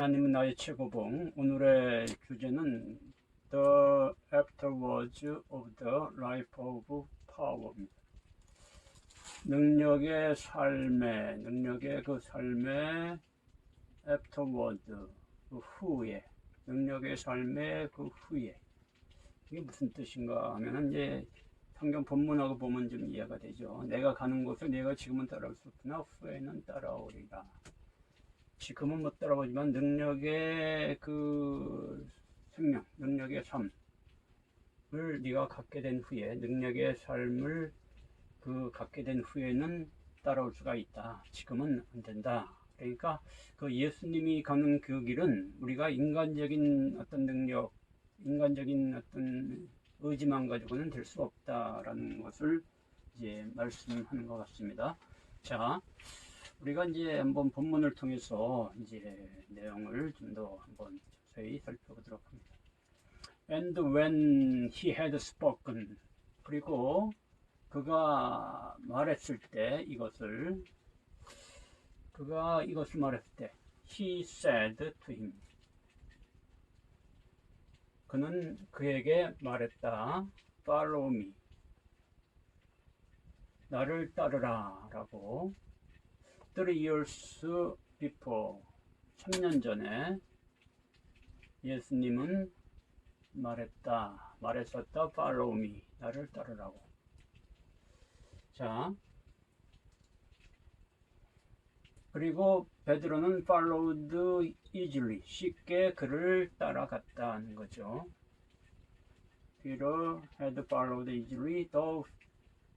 하나님은 나의 최고봉. 오늘의 주제는 The Afterwards of the Life of Power입니다. 능력의 그 삶의 Afterward, 그 후에, 능력의 삶의 그 후에. 이게 무슨 뜻인가 하면은 이제 성경 본문하고 보면 좀 이해가 되죠. 내가 가는 곳을 내가 지금은 따라올 수 없으나 후에는 따라오리라. 지금은 못 따라오지만 능력의 그 생명, 능력의 삶을 네가 갖게 된 후에, 능력의 삶을 갖게 된 후에는 따라올 수가 있다. 지금은 안 된다. 그러니까 그 예수님이 가는 그 길은 우리가 인간적인 어떤 능력, 인간적인 어떤 의지만 가지고는 될 수 없다라는 것을 이제 말씀하는 것 같습니다. 자, 우리가 이제 한번 본문을 통해서 이제 내용을 좀 더 한번 자세히 살펴보도록 합니다. And when he had spoken, 그리고 그가 말했을 때 그가 이것을 말했을 때 he said to him, 그는 그에게 말했다. Follow me, 나를 따르라 라고. 3 years before, 3년 전에 예수님은 말했었다. Follow me, 나를 따르라고. 자, 그리고 베드로는 followed easily, 쉽게 그를 따라갔다는 거죠. Peter had followed easily the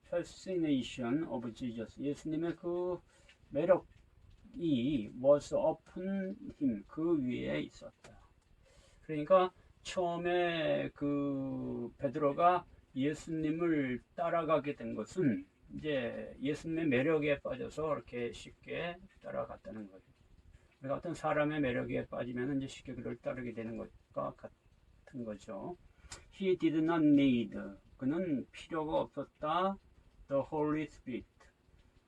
fascination of Jesus. 예수님의 그 매력이 was upon him, 그 위에 있었다. 그러니까 처음에 그 베드로가 예수님을 따라가게 된 것은 이제 예수님의 매력에 빠져서 이렇게 쉽게 따라갔다는 거죠. 우리가 어떤 사람의 매력에 빠지면 이제 쉽게 그를 따르게 되는 것과 같은 거죠. He did not need, 그는 필요가 없었다. The Holy Spirit,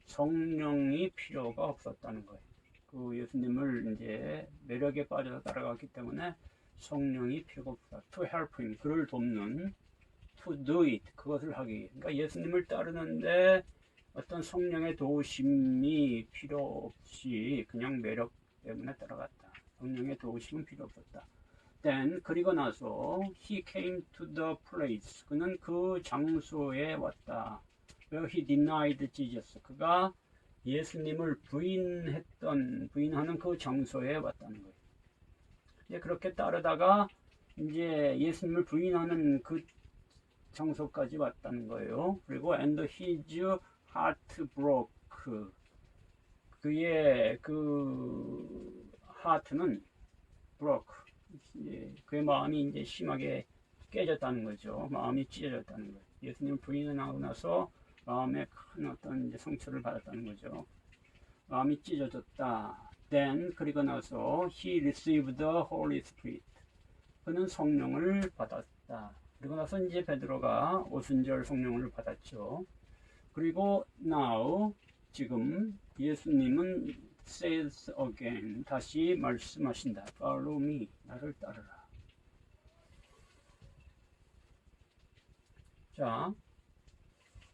성령이 필요가 없었다는 거예요. 그 예수님을 이제 매력에 빠져서 따라갔기 때문에 성령이 필요가 없다. To help him, 그를 돕는, to do it, 그것을 하기. 그러니까 예수님을 따르는데 어떤 성령의 도우심이 필요 없이 그냥 매력 때문에 따라갔다. 성령의 도우심은 필요 없었다. Then, 그리고 나서 he came to the place, 그는 그 장소에 왔다. where he denied Jesus, 그가 예수님을 부인하는 그 장소에 왔다는 거예요. 이제 그렇게 따르다가 이제 예수님을 부인하는 그 장소까지 왔다는 거예요. 그리고 and his heart broke, 그의 그 heart는 broke, 그의 마음이 이제 심하게 깨졌다는 거죠. 마음이 찢어졌다는 거예요. 예수님 부인을 하고 나서 마음에 큰 어떤 이제 상처를 받았다는 거죠. 마음이 찢어졌다. Then, 그리고 나서 he received the Holy Spirit, 그는 성령을 받았다. 그리고 나서 이제 베드로가 오순절 성령을 받았죠. 그리고 now, 지금 예수님은 says again, 다시 말씀하신다. Follow me, 나를 따르라. 자,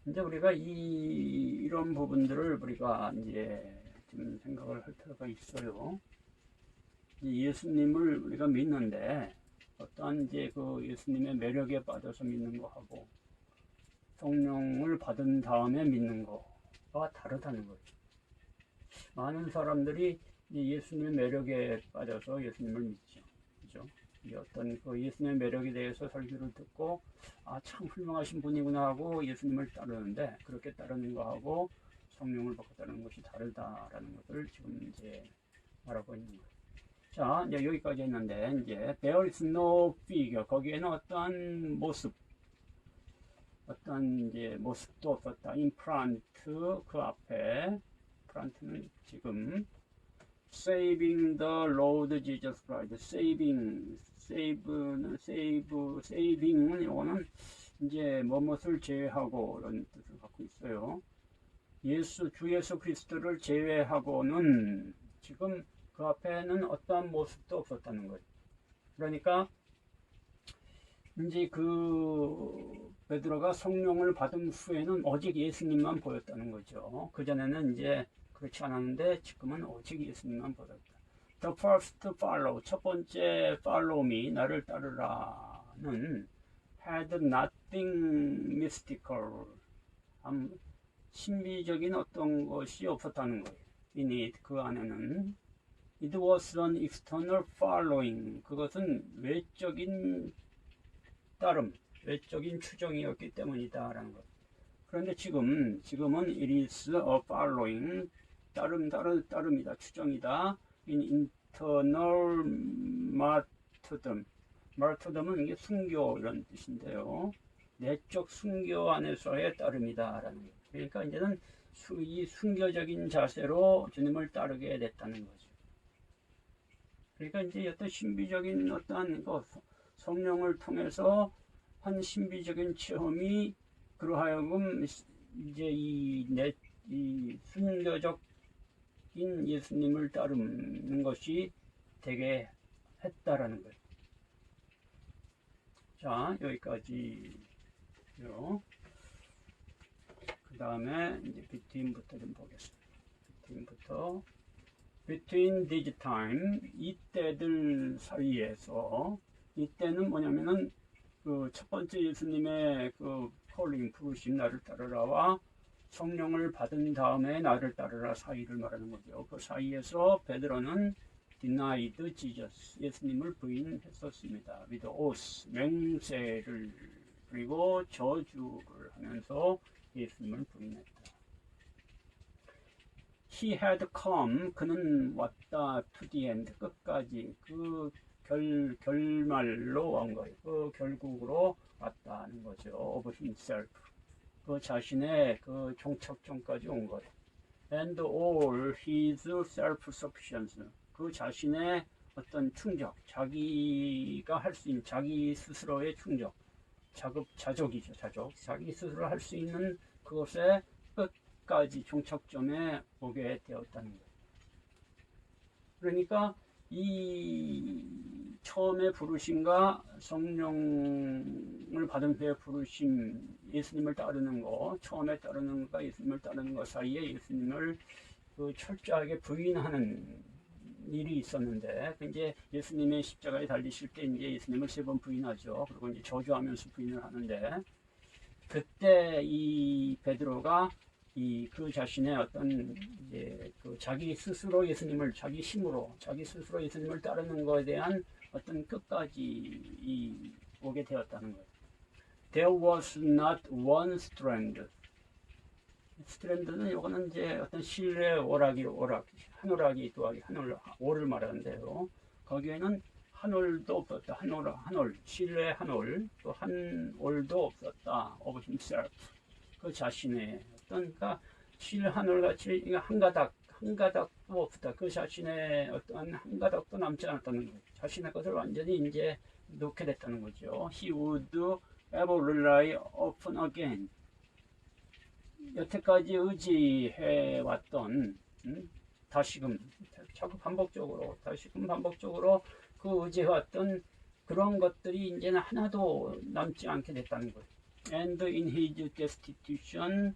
이제 우리가 이런 부분들을 우리가 이제 좀 생각을 할 필요가 있어요. 예수님을 우리가 믿는데 어떠한 이제 그 예수님의 매력에 빠져서 믿는 거하고 성령을 받은 다음에 믿는 거가 다르다는 거죠. 많은 사람들이 예수님의 매력에 빠져서 예수님을 믿죠. 그죠? 어떤 그 예수님의 매력에 대해서 설교를 듣고 참 훌륭하신 분이구나 하고 예수님을 따르는데, 그렇게 따르는 거하고 성령을 받고 따르는 것이 다르다라는 것을 지금 이제 말하고 있는 거예요. 자, 이제 여기까지 했는데, 이제 there is no figure, 거기에는 어떠한 모습, 어떤 이제 모습도 없었다. in front, 그 앞에, front 는 지금 saving the Lord Jesus Christ, saving은 이거는 이제 뭐뭇을 제외하고 이런 뜻을 갖고 있어요. 주 예수 그리스도를 제외하고는 지금 그 그 앞에는 어떠한 모습도 없었다는 거예요. 그러니까 이제 그 베드로가 성령을 받은 후에는 오직 예수님만 보였다는 거죠. 그전에는 이제 그렇지 않았는데 지금은 오직 예수님만 보였다. The first follow, 첫 번째 follow me, 나를 따르라는 had nothing mystical, 신비적인 어떤 것이 없었다는 거예요. In it, 그 안에는 it was an external following, 그것은 외적인 따름, 외적인 추종이었기 때문이다라는 것. 그런데 지금은 it is a following, 따름이다, 추종이다. in internal martyrdom. martyrdom은 이게 순교 이런 뜻인데요. 내적 순교 안에서의 따름이다라는 것. 그러니까 이제는 이 순교적인 자세로 주님을 따르게 됐다는 거죠. 그러니까 이제 어떤 신비적인 어떠한 성령을 통해서 한 신비적인 체험이 그러하여금 이제 이 순교적인 예수님을 따르는 것이 되게 했다라는 거예요. 자, 여기까지요. 그 다음에 이제 between부터 좀 보겠습니다. between this time, 이때들 사이에서, 이때는 뭐냐면은 그 첫 번째 예수님의 그 콜링, 부르심, 나를 따르라와 성령을 받은 다음에 나를 따르라 사이를 말하는 거죠. 그 사이에서 베드로는 denied Jesus, 예수님을 부인했었습니다. with oath, 맹세를, 그리고 저주를 하면서 예수님을 부인했다. He had come, 그는 왔다, to the end, 끝까지, 그 결말로 온 거예요. 그 결국으로 왔다는 거죠. of himself, 그 자신의 그 종착점까지 온 거예요. And all his self-sufficiency, 그 자신의 어떤 충족, 자기가 할 수 있는 자기 스스로의 충족, 자족이죠. 자기 스스로 할 수 있는 그것의 끝까지 종착점에 오게 되었다는 거예요. 그러니까 이 처음에 부르심과 성령을 받은 후에 부르심, 예수님을 따르는 거, 처음에 따르는 것과 예수님을 따르는 것 사이에 예수님을 그 철저하게 부인하는 일이 있었는데, 이제 예수님의 십자가에 달리실 때 이제 예수님을 3번 부인하죠. 그리고 이제 저주하면서 부인을 하는데, 그때 이 베드로가 그 자신의 어떤 이제 그 자기 스스로 예수님을 자기 힘으로 자기 스스로 예수님을 따르는 것에 대한 어떤 끝까지 오게 되었다는 거예요. There was not one strand. 스트랜드는 이거는 이제 어떤 실내 오락, 한 오락이 더하기 올을 말하는데요. 거기에는 한 올도 없었다. 한 올, 실내 한 올, 또 한 올도 없었다. of himself, 그 자신의 그러니까 실 한 올 같이 한 가닥도 없다. 그 자신의 어떤 한 가닥도 남지 않았다는 거예요. 자신의 것을 완전히 이제 놓게 됐다는 거죠. He would ever rely upon again. 여태까지 의지해 왔던 다시금 반복적으로 그 의지해왔던 그런 것들이 이제는 하나도 남지 않게 됐다는 거예요. And in his destitution,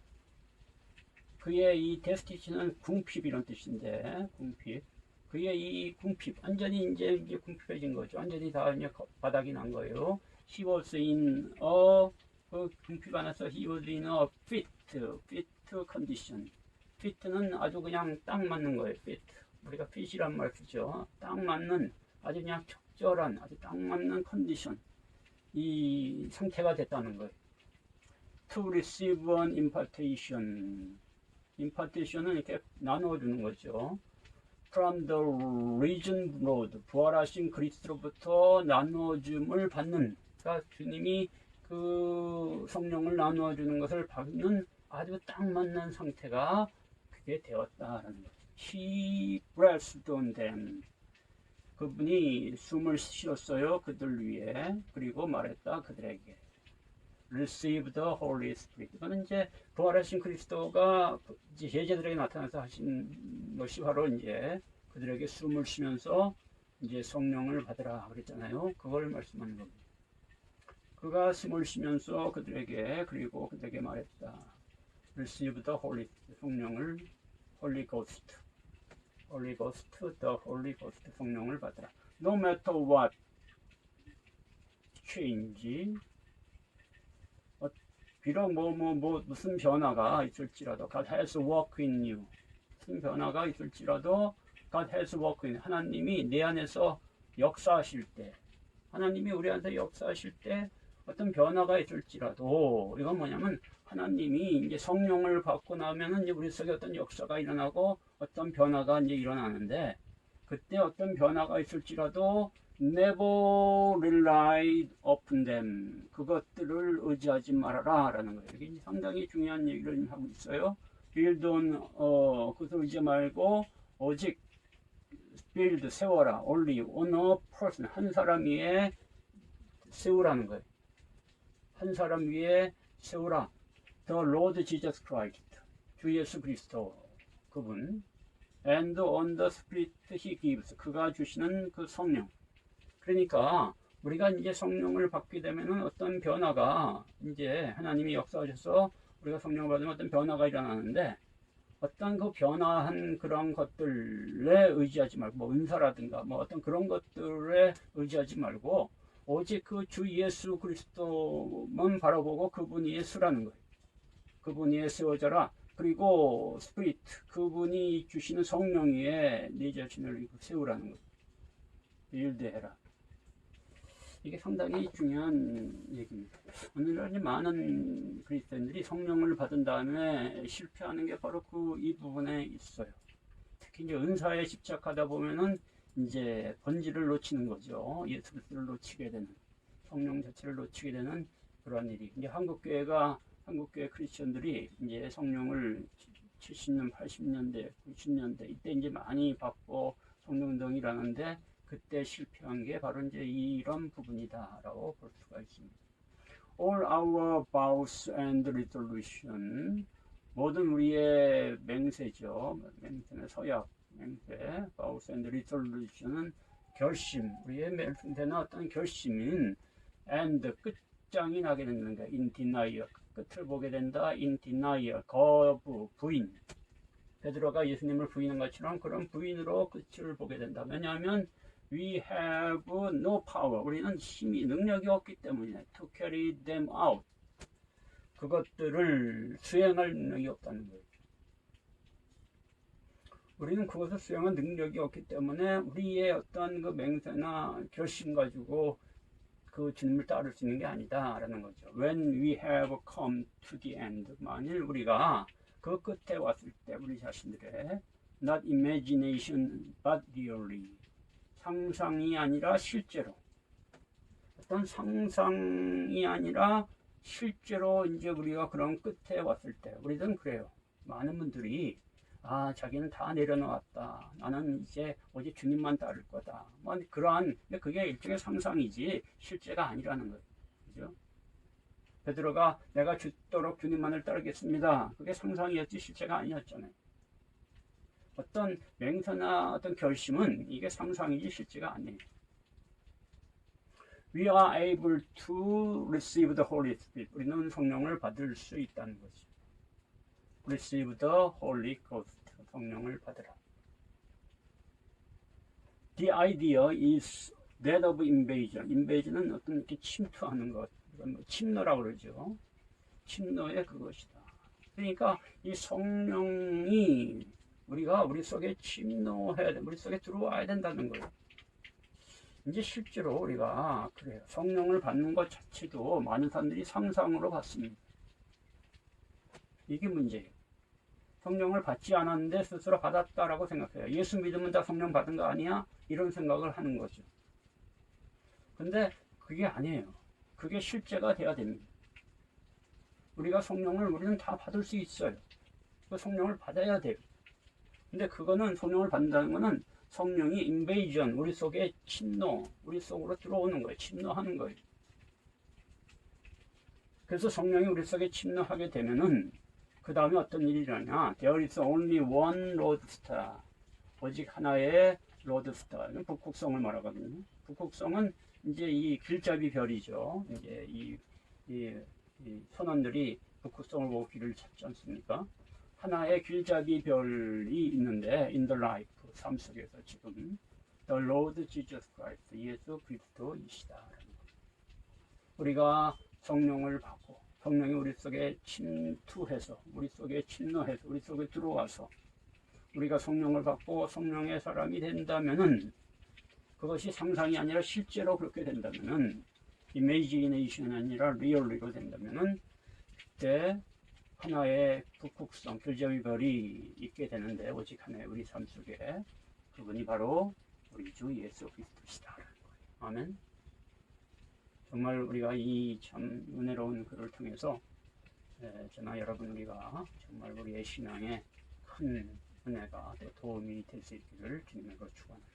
그의 이 destitution은 궁핍 이런 뜻인데, 궁핍. 그의 이 궁핍, 완전히 이제 궁핍해진 거죠. 완전히 다 이제 바닥이 난 거예요. He was in a, 그 궁핍 안에서 he was in a fit condition. fit는 아주 그냥 딱 맞는 거예요. fit. 우리가 fit이란 말 쓰죠. 딱 맞는, 아주 그냥 적절한, 아주 딱 맞는 컨디션. 이 상태가 됐다는 거예요. To receive an impartation. impartation은 이렇게 나눠주는 거죠. From the risen Lord, 부활하신 그리스도로부터 나눠줌을 받는, 그러니까 주님이 그 성령을 나눠주는 것을 받는 아주 딱 맞는 상태가 그게 되었다라는 거죠. He breathed on them. 그분이 숨을 쉬었어요. 그들 위에. 그리고 말했다. 그들에게. Receive the Holy Spirit. 이거는 이제 부활하신 그리스도가 이제 제자들에게 나타나서 하신 것이 바로 이제 그들에게 숨을 쉬면서 이제 성령을 받으라 그랬잖아요. 그걸 말씀하는 겁니다. 그가 숨을 쉬면서 그들에게 그리고 그들에게 말했다. Receive the Holy 성령을 Holy Ghost, Holy Ghost, the Holy Ghost 성령을 받으라. No matter what change, 비록 무슨 변화가 있을지라도 God has worked in you. 무슨 변화가 있을지라도 God has worked in 하나님이 내 안에서 역사하실 때, 하나님이 우리 안에서 역사하실 때 어떤 변화가 있을지라도 이건 뭐냐면 하나님이 이제 성령을 받고 나면은 이제 우리 속에 어떤 역사가 일어나고 어떤 변화가 이제 일어나는데 그때 어떤 변화가 있을지라도 never rely upon them. 그것들을 의지하지 말아라 라는 거예요. 이게 상당히 중요한 얘기를 하고 있어요. build on, 그것을 의지 말고 오직 build, 세워라. only on a person. 한 사람 위에 세우라는 거예요. 한 사람 위에 세우라. The Lord Jesus Christ. 주 예수 그리스도. 그분. And on the Spirit He gives. 그가 주시는 그 성령. 그러니까 우리가 이제 성령을 받게 되면은 어떤 변화가 이제 하나님이 역사하셔서 우리가 성령을 받으면 어떤 변화가 일어나는데 어떤 그 변화한 그런 것들에 의지하지 말고 뭐 은사라든가 뭐 어떤 그런 것들에 의지하지 말고 오직 그 주 예수 그리스도만 바라보고 그분 위에 서라는 거예요. 그분 위에 세워져라. 그리고 스피리트 그분이 주시는 성령 위에 네 자신을 세우라는 거예요. 일대해라. 이게 상당히 중요한 얘기입니다. 오늘날 많은 그리스도인들이 성령을 받은 다음에 실패하는 게 바로 이 부분에 있어요. 특히 이제 은사에 집착하다 보면은 이제 본질을 놓치는 거죠. 예수 그리스도를 놓치게 되는, 성령 자체를 놓치게 되는 그런 일이. 이제 한국교회 크리스천들이 이제 성령을 70년, 80년대, 90년대 이때 이제 많이 받고 성령운동이라는데 그때 실패한 게 바로 이제 이런 부분이다라고 볼 수가 있습니다. All our vows and resolution, 모든 우리의 맹세죠. 맹세는 서약, 맹세, vows and resolution은 결심, 우리의 맹세는 어떤 결심인 and 끝장이 나게 된다는 거야. In denial, 끝을 보게 된다. In denial, 거부, 부인. 베드로가 예수님을 부인한 것처럼 그런 부인으로 끝을 보게 된다. 왜냐하면 We have no power. 우리는 힘이, 능력이 없기 때문에 to carry them out. 그것들을 수행할 능력이 없다는 거예요. 우리는 그것을 수행할 능력이 없기 때문에 우리의 어떤 그 맹세나 결심 가지고 그 주님을 따를 수 있는 게 아니다라는 거죠. When we have come to the end. 만일 우리가 그 끝에 왔을 때 우리 자신들의 not imagination but really. 상상이 아니라 실제로 어떤 상상이 아니라 실제로 이제 우리가 그런 끝에 왔을 때 우리는 그래요. 많은 분들이 자기는 다 내려놓았다. 나는 이제 오직 주님만 따를 거다. 뭐 그러한 그게 일종의 상상이지 실제가 아니라는 거예요. 그죠? 베드로가 내가 죽도록 주님만을 따르겠습니다. 그게 상상이었지 실제가 아니었잖아요. 어떤 맹세나 어떤 결심은 이게 상상이지 실제가 아니에요. We are able to receive the Holy Spirit. 우리는 성령을 받을 수 있다는 거죠. Receive the Holy Ghost. 성령을 받으라. The idea is that of invasion. invasion은 어떤 이렇게 침투하는 것. 침노라고 그러죠. 침노의 그것이다. 그러니까 이 성령이 우리 속에 침노해야 돼. 우리 속에 들어와야 된다는 거예요. 이제 실제로 우리가 그래요. 성령을 받는 것 자체도 많은 사람들이 상상으로 받습니다. 이게 문제예요. 성령을 받지 않았는데 스스로 받았다라고 생각해요. 예수 믿으면 다 성령 받은 거 아니야? 이런 생각을 하는 거죠. 근데 그게 아니에요. 그게 실제가 돼야 됩니다. 우리가 성령을 우리는 다 받을 수 있어요. 그 성령을 받아야 돼요. 근데 그거는 성령을 받는다는 거는 성령이 인베이전, 우리 속에 침노, 우리 속으로 들어오는 거예요. 침노하는 거예요. 그래서 성령이 우리 속에 침노하게 되면은 그 다음에 어떤 일이 일어나냐? There is only one roadstar. 오직 하나의 로드스타, 북극성을 말하거든요. 북극성은 이제 이 길잡이 별이죠. 이제 이 선원들이 북극성을 보고 길을 찾지 않습니까? 하나의 길잡이 별이 있는데 in the life, 삶 속에서 지금 the Lord Jesus Christ, 예수 그리스도이시다. 우리가 성령을 받고 성령이 우리 속에 침투해서 우리 속에 침노해서 우리 속에 들어와서 우리가 성령을 받고 성령의 사람이 된다면은 그것이 상상이 아니라 실제로 그렇게 된다면은 이미지네이션이 아니라 리얼리로 된다면은 그때 하나의 북극성 길잡이 별이 있게 되는데 오직 하나의 우리 삶 속에 그분이 바로 우리 주 예수 그리스도시다. 아멘. 정말 우리가 이 참 은혜로운 글을 통해서 저나 여러분 우리가 정말 우리의 신앙에 큰 은혜가 또 도움이 될 수 있기를 주님으로 축원합니다.